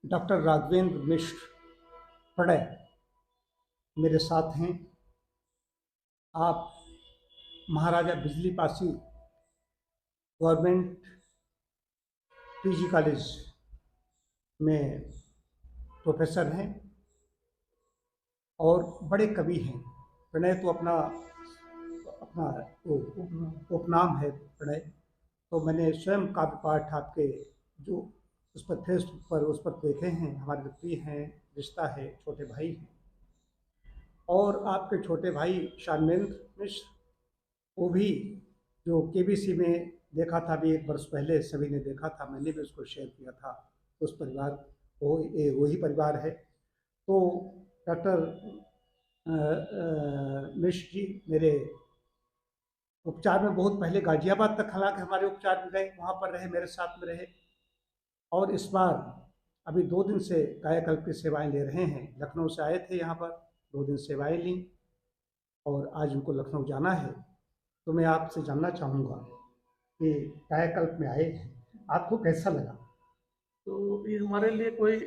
Doctor Raghavendra मिश्र प्रणय मेरे साथ हैं। आप महाराजा बिजली पासी गवर्नमेंट पीजी कॉलेज में प्रोफेसर हैं और बड़े कवि हैं। प्रणय तो अपना अपना उपनाम है प्रणय। तो मैंने स्वयं काव्य पाठ आपके जो उस पर फेसबुक पर उस पर देखे हैं। हमारे जो प्रिय हैं, रिश्ता है, छोटे भाई हैं। और आपके छोटे भाई शानवेंद्र मिश्र, वो भी जो केबीसी में देखा था अभी 1 वर्ष पहले, सभी ने देखा था, मैंने भी उसको शेयर किया था। उस परिवार वही परिवार है। तो डॉक्टर मिश्र जी मेरे उपचार में बहुत पहले गाजियाबाद तक हालांकि हमारे उपचार में गए, वहाँ पर रहे, मेरे साथ में रहे। और इस बार अभी 2 दिन से कायाकल्प की सेवाएं ले रहे हैं। लखनऊ से आए थे यहाँ पर, 2 दिन सेवाएं ली और आज उनको लखनऊ जाना है। तो मैं आपसे जानना चाहूँगा कि कायाकल्प में आए हैं, आपको कैसा लगा? तो ये हमारे लिए कोई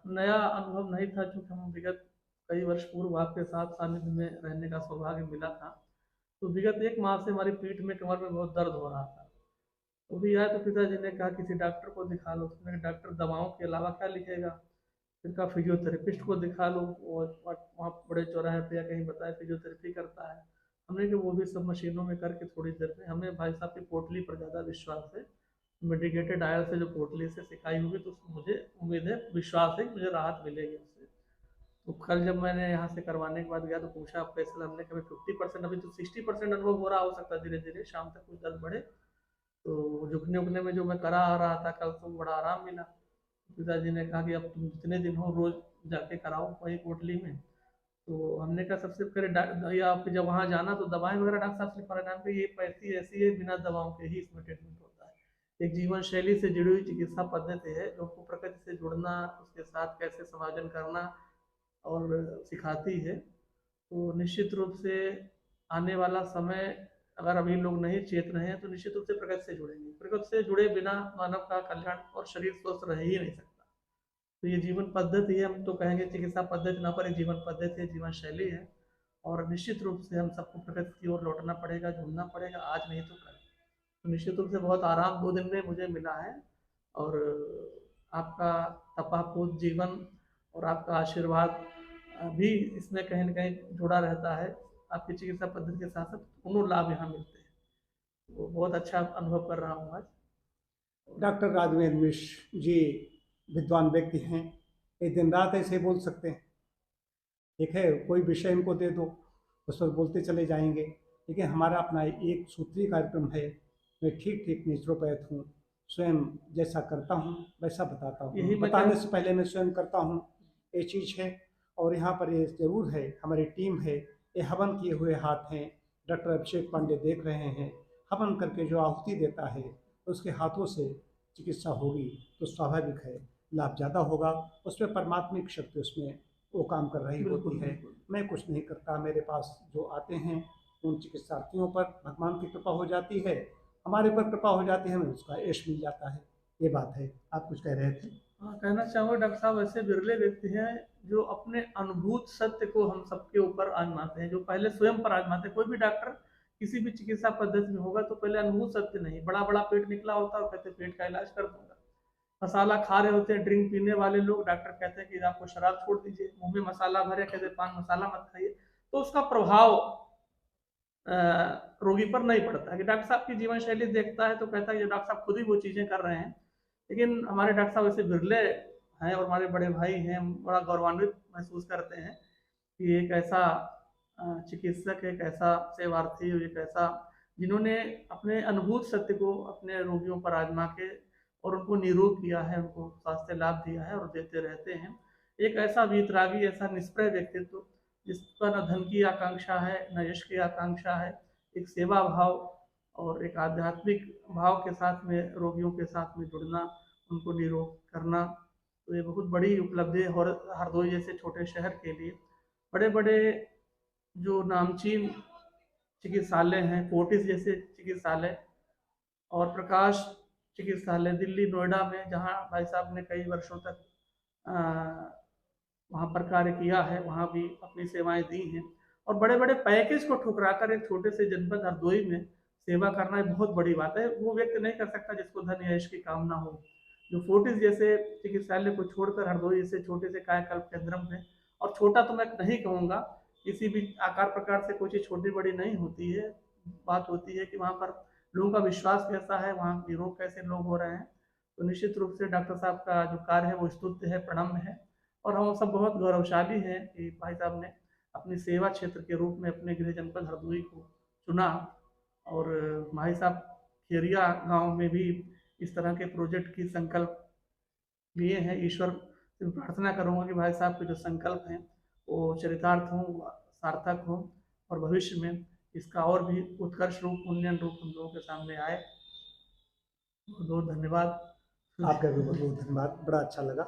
नया अनुभव नहीं था, क्योंकि हम विगत कई वर्ष पूर्व आपके साथ सानिध्य में रहने का सौभाग्य मिला था। तो विगत 1 माह से हमारी पीठ में, कमर में बहुत दर्द हो रहा था। तो भी आए तो पिताजी ने कहा किसी डॉक्टर को दिखा लो। तो मैंने कहा डॉक्टर दवाओं के अलावा क्या लिखेगा? फिर कहा फिजियोथेरेपिस्ट को दिखा लो, और वहाँ बड़े चौराहे पे या कहीं बताया फिजियोथेरेपी करता है। हमने कहा वो भी सब मशीनों में करके थोड़ी देर में, हमें भाई साहब की पोटली पर ज़्यादा विश्वास है। मेडिकेटेड आयल से जो पोटली से सिखाई होगी, तो उसमें मुझे उम्मीद है, विश्वास है कि मुझे राहत मिलेगी उससे। तो कल जब मैंने यहाँ से करवाने के बाद गया तो पूछा आप कैसे? हमने कभी 50%, अभी तो 60% अनुभव हो रहा, हो सकता है धीरे धीरे शाम तक कुछ दर्द बढ़े। तो झुकने उकने में जो मैं करा आ रहा था कल, तो बड़ा आराम मिला। पिताजी ने कहा कि अब तुम जितने दिन हो रोज जाके कराओ वही कोटली में। तो हमने कहा सबसे पहले भैया आप जब वहाँ जाना तो दवाएं वगैरह डॉक्टर साहब से लिखवा लेना, ये पैसी ऐसी है, बिना दवाओं के ही इसमें ट्रीटमेंट होता है। एक जीवन शैली से जुड़ी हुई चिकित्सा पद्धति है, जो आपको प्रकृति से जुड़ना, उसके साथ कैसे समाजन करना और सिखाती है। तो निश्चित रूप से आने वाला समय, अगर अभी लोग नहीं चेत रहे हैं, तो निश्चित रूप से प्रकृति से जुड़ेंगे। प्रकृति से जुड़े बिना मानव का कल्याण और शरीर स्वस्थ रह ही नहीं सकता। तो ये जीवन पद्धति है, हम तो कहेंगे चिकित्सा पद्धति ना, पर एक जीवन पद्धति है, जीवन शैली है। और निश्चित रूप से हम सबको प्रकृति की ओर लौटना पड़ेगा, जुड़ना पड़ेगा, आज नहीं तो कल। तो निश्चित रूप से बहुत आराम 2 दिन में मुझे मिला है। और आपका तपापूत जीवन और आपका आशीर्वाद भी इसमें कहीं ना कहीं जुड़ा रहता है। आपकी चिकित्सा पद्धति के साथ साथ दोनों लाभ यहाँ मिलते हैं। वो बहुत अच्छा अनुभव कर रहा हूँ आज। डॉक्टर राघवेंद्र मिश्र जी विद्वान व्यक्ति हैं, ये दिन रात ऐसे बोल सकते हैं। ठीक है, कोई विषय इनको दे दो, उस पर बोलते चले जाएंगे। लेकिन हमारा अपना एक सूत्रीय कार्यक्रम है। मैं ठीक ठीक नेचुरोपैथ हूँ, स्वयं जैसा करता हूँ वैसा बताता हूँ। यही मैं बताने कह से पहले मैं स्वयं करता हूँ, ये चीज़ है। और यहाँ पर ये ज़रूर है, हमारी टीम है, ये हवन किए हुए हाथ हैं। डॉक्टर अभिषेक पांडे देख रहे हैं, हवन करके जो आहुति देता है उसके हाथों से चिकित्सा होगी तो स्वाभाविक है लाभ ज़्यादा होगा। उसमें परमात्मिक शक्ति उसमें वो काम कर रही बिल्कुल होती है। बिल्कुल। मैं कुछ नहीं करता, मेरे पास जो आते हैं उन चिकित्सार्थियों पर भगवान की कृपा हो जाती है, हमारे पर कृपा हो जाती है, हमें उसका यश मिल जाता है। ये बात है। आप कुछ कह रहे थे? हाँ, कहना चाहूँगा डॉक्टर साहब ऐसे बिरले व्यक्ति हैं जो अपने अनुभूत सत्य को हम सबके ऊपर आजमाते हैं, जो पहले स्वयं पर आजमाते हैं। कोई भी डॉक्टर किसी भी चिकित्सा पद्धति में होगा तो पहले अनुभूत सत्य नहीं, बड़ा बड़ा पेट निकला होता है और कहते हैं पेट का इलाज कर दूंगा। मसाला खा रहे होते हैं, ड्रिंक पीने वाले लोग, डॉक्टर कहते हैं कि आपको शराब छोड़ दीजिए, मुंह में मसाला भरे, कहते हैं पान मसाला मत खाइए। तो उसका प्रभाव रोगी पर नहीं पड़ता है। कि डॉक्टर साहब की जीवन शैली देखता है तो कहता है कि डॉक्टर साहब खुद ही वो चीज़ें कर रहे हैं। लेकिन हमारे डॉक्टर साहब ऐसे बिरले हैं और हमारे बड़े भाई हैं, हम बड़ा गौरवान्वित महसूस करते हैं कि एक ऐसा चिकित्सक, एक ऐसा सेवार्थी, एक ऐसा जिन्होंने अपने अनुभूत सत्य को अपने रोगियों पर आजमा के और उनको निरोग किया है, उनको स्वास्थ्य लाभ दिया है और देते रहते हैं। एक ऐसा वीतरागी, ऐसा निष्प्रय व्यक्तित्व जिसका न धन की आकांक्षा है, न यश की आकांक्षा है, एक सेवा भाव और एक आध्यात्मिक भाव के साथ में रोगियों के साथ में जुड़ना, उनको निरोग करना। तो ये बहुत बड़ी उपलब्धि है। और हरदोई जैसे छोटे शहर के लिए बड़े बड़े जो नामचीन चिकित्सालय हैं, फोर्टिस जैसे चिकित्सालय और प्रकाश चिकित्सालय दिल्ली नोएडा में, जहाँ भाई साहब ने कई वर्षों तक वहाँ पर कार्य किया है, वहाँ भी अपनी सेवाएं दी हैं। और बड़े बड़े पैकेज को ठुकराकर एक छोटे से जनपद हरदोई में सेवा करना एक बहुत बड़ी बात है। वो व्यक्ति नहीं कर सकता जिसको धन यश की कामना हो। जो फोर्टिस जैसे चिकित्सालय को छोड़कर हरदोई जैसे छोटे से कायाकल्प केंद्र में, और छोटा तो मैं नहीं कहूँगा, किसी भी आकार प्रकार से कोई चीज़ छोटी बड़ी नहीं होती है। बात होती है कि वहाँ पर लोगों का विश्वास कैसा है, वहाँ निरोग कैसे लोग हो रहे हैं। तो निश्चित रूप से डॉक्टर साहब का जो कार्य है वो स्तुत्य है, प्रणम्य है। और हम सब बहुत गौरवशाली हैं कि भाई साहब ने अपनी सेवा क्षेत्र के रूप में अपने गृह जनपद हरदोई को चुना। और भाई साहब खेरिया गांव में भी इस तरह के प्रोजेक्ट की संकल्प लिए हैं। ईश्वर से प्रार्थना करूंगा कि भाई साहब के जो संकल्प हैं वो चरितार्थ हों, सार्थक हों, और भविष्य में इसका और भी उत्कर्ष रूप, उन्नयन रूप हम लोगों के सामने आए। बहुत बहुत धन्यवाद। आपका भी बहुत बहुत धन्यवाद, बड़ा अच्छा लगा।